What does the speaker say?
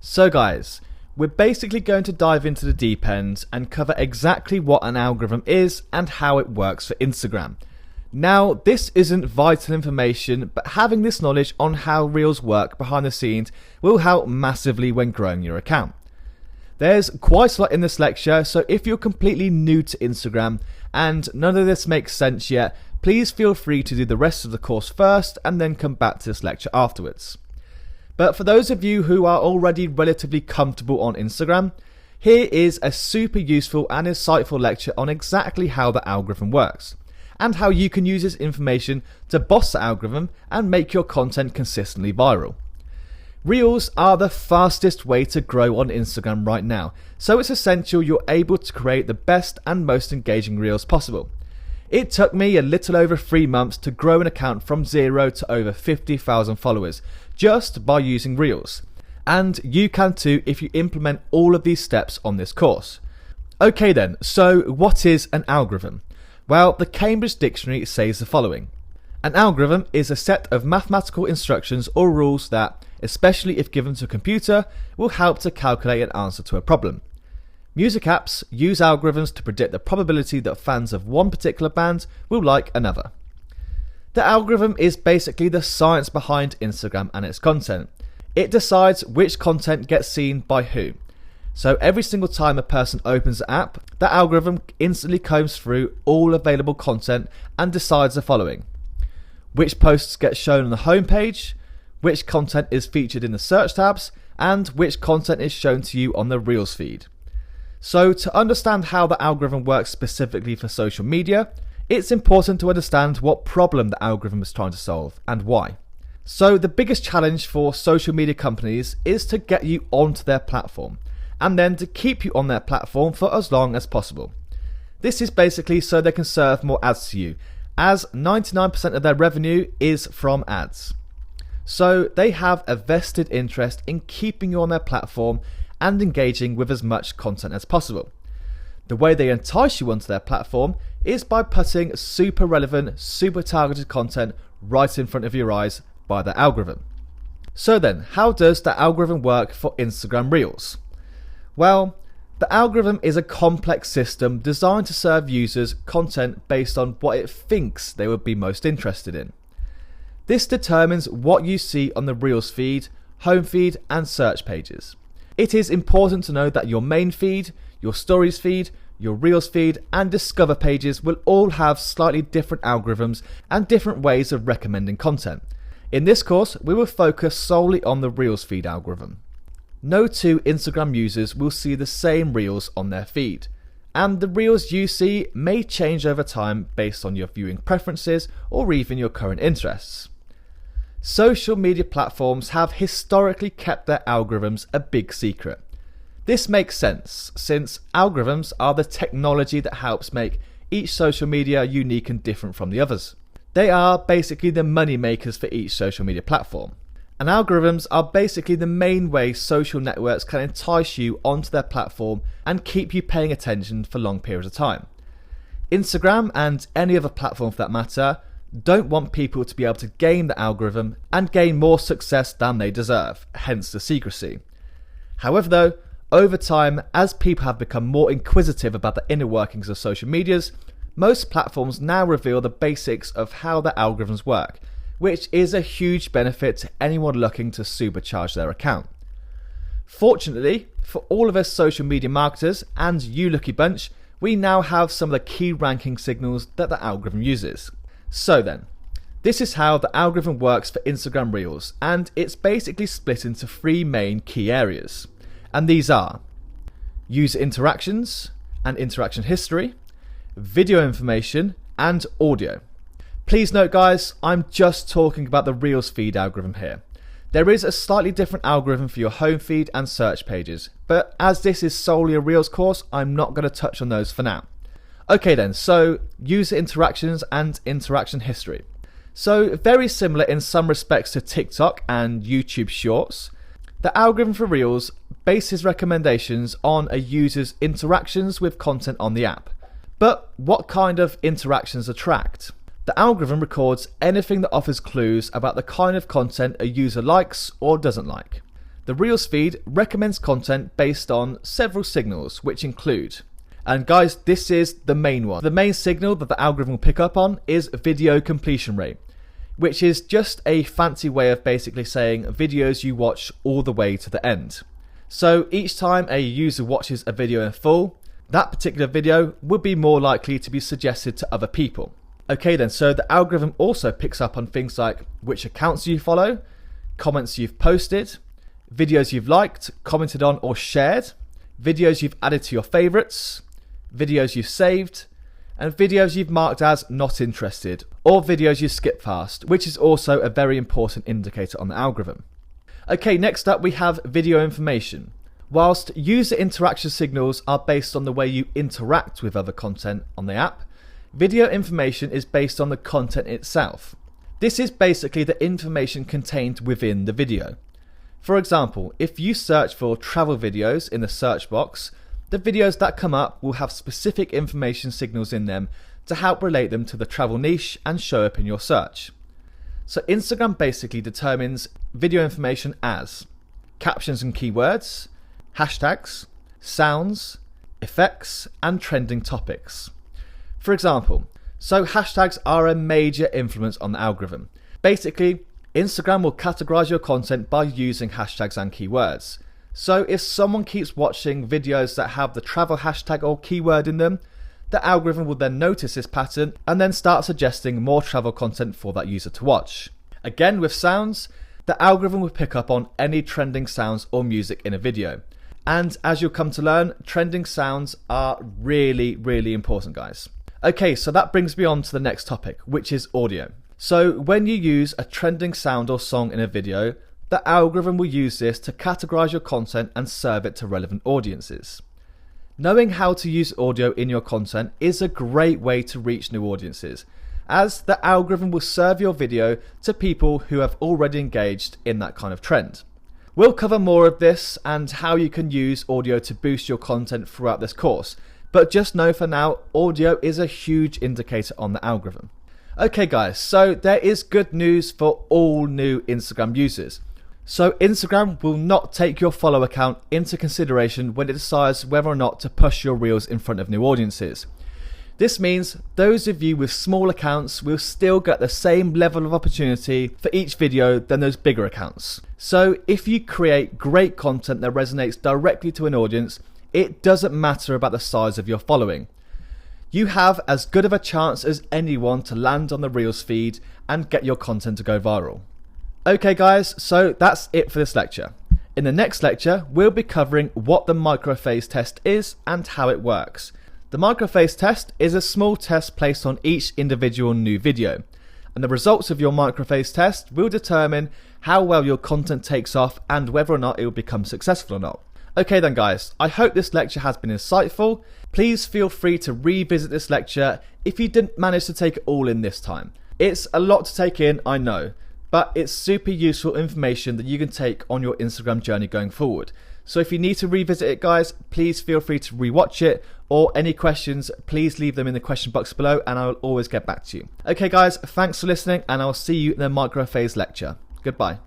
So guys, we're basically going to dive into the deep end and cover exactly what an algorithm is and how it works for Instagram. Now, this isn't vital information, but having this knowledge on how Reels work behind the scenes will help massively when growing your account. There's quite a lot in this lecture, so if you're completely new to Instagram and none of this makes sense yet, please feel free to do the rest of the course first and then come back to this lecture afterwards. But for those of you who are already relatively comfortable on Instagram, here is a super useful and insightful lecture on exactly how the algorithm works, and how you can use this information to boss the algorithm and make your content consistently viral. Reels are the fastest way to grow on Instagram right now, so it's essential you're able to create the best and most engaging Reels possible. It took me a little over 3 months to grow an account from 0 to over 50,000 followers just by using Reels. And you can too if you implement all of these steps on this course. Okay then, so what is an algorithm? Well, the Cambridge Dictionary says the following. An algorithm is a set of mathematical instructions or rules that, especially if given to a computer, will help to calculate an answer to a problem. Music apps use algorithms to predict the probability that fans of one particular band will like another. The algorithm is basically the science behind Instagram and its content. It decides which content gets seen by who. So every single time a person opens the app, the algorithm instantly combs through all available content and decides the following: which posts get shown on the homepage, which content is featured in the search tabs, and which content is shown to you on the Reels feed. So to understand how the algorithm works specifically for social media, it's important to understand what problem the algorithm is trying to solve and why. So the biggest challenge for social media companies is to get you onto their platform, and then to keep you on their platform for as long as possible. This is basically so they can serve more ads to you, as 99% of their revenue is from ads. So they have a vested interest in keeping you on their platform and engaging with as much content as possible. The way they entice you onto their platform is by putting super relevant, super targeted content right in front of your eyes by the algorithm. So then, how does the algorithm work for Instagram Reels? Well, the algorithm is a complex system designed to serve users content based on what it thinks they would be most interested in. This determines what you see on the Reels feed, home feed, and search pages. It is important to know that your main feed, your stories feed, your Reels feed, and discover pages will all have slightly different algorithms and different ways of recommending content. In this course, we will focus solely on the Reels feed algorithm. No two Instagram users will see the same Reels on their feed, and the Reels you see may change over time based on your viewing preferences or even your current interests. Social media platforms have historically kept their algorithms a big secret. This makes sense, since algorithms are the technology that helps make each social media unique and different from the others. They are basically the money makers for each social media platform. And algorithms are basically the main way social networks can entice you onto their platform and keep you paying attention for long periods of time. Instagram, and any other platform for that matter, don't want people to be able to game the algorithm and gain more success than they deserve, hence the secrecy. However though, over time, as people have become more inquisitive about the inner workings of social medias, most platforms now reveal the basics of how the algorithms work, which is a huge benefit to anyone looking to supercharge their account. Fortunately, for all of us social media marketers and you lucky bunch, we now have some of the key ranking signals that the algorithm uses. So then, this is how the algorithm works for Instagram Reels, and it's basically split into 3 main key areas. And these are user interactions and interaction history, video information, and audio. Please note guys, I'm just talking about the Reels feed algorithm here. There is a slightly different algorithm for your home feed and search pages, but as this is solely a Reels course, I'm not going to touch on those for now. Okay then, so user interactions and interaction history. So very similar in some respects to TikTok and YouTube Shorts, the algorithm for Reels bases recommendations on a user's interactions with content on the app. But what kind of interactions attract? The algorithm records anything that offers clues about the kind of content a user likes or doesn't like. The Reels feed recommends content based on several signals, which include, and guys, this is the main one. The main signal that the algorithm will pick up on is video completion rate, which is just a fancy way of basically saying videos you watch all the way to the end. So each time a user watches a video in full, that particular video would be more likely to be suggested to other people. Okay then, so the algorithm also picks up on things like which accounts you follow, comments you've posted, videos you've liked, commented on or shared, videos you've added to your favorites, videos you've saved, and videos you've marked as not interested, or videos you skip past, which is also a very important indicator on the algorithm. Okay, next up we have video information. Whilst user interaction signals are based on the way you interact with other content on the app, video information is based on the content itself. This is basically the information contained within the video. For example, if you search for travel videos in the search box, the videos that come up will have specific information signals in them to help relate them to the travel niche and show up in your search. So Instagram basically determines video information as captions and keywords, hashtags, sounds, effects, and trending topics. For example, so hashtags are a major influence on the algorithm. Basically, Instagram will categorize your content by using hashtags and keywords. So if someone keeps watching videos that have the travel hashtag or keyword in them, the algorithm will then notice this pattern and then start suggesting more travel content for that user to watch. Again, with sounds, the algorithm will pick up on any trending sounds or music in a video. And as you'll come to learn, trending sounds are really, really important, guys. Okay, so that brings me on to the next topic, which is audio. So when you use a trending sound or song in a video, the algorithm will use this to categorize your content and serve it to relevant audiences. Knowing how to use audio in your content is a great way to reach new audiences, as the algorithm will serve your video to people who have already engaged in that kind of trend. We'll cover more of this and how you can use audio to boost your content throughout this course, but just know for now, audio is a huge indicator on the algorithm. Okay guys, so there is good news for all new Instagram users. So Instagram will not take your follow account into consideration when it decides whether or not to push your reels in front of new audiences. This means those of you with small accounts will still get the same level of opportunity for each video than those bigger accounts. So if you create great content that resonates directly to an audience, it doesn't matter about the size of your following. You have as good of a chance as anyone to land on the Reels feed and get your content to go viral. Okay guys, so that's it for this lecture. In the next lecture, we'll be covering what the microphase test is and how it works. The microphase test is a small test placed on each individual new video, and the results of your microphase test will determine how well your content takes off and whether or not it will become successful or not. Okay then guys, I hope this lecture has been insightful. Please feel free to revisit this lecture if you didn't manage to take it all in this time. It's a lot to take in, I know, but it's super useful information that you can take on your Instagram journey going forward. So if you need to revisit it guys, please feel free to rewatch it, or any questions, please leave them in the question box below and I'll always get back to you. Okay guys, thanks for listening and I'll see you in the microphase lecture. Goodbye.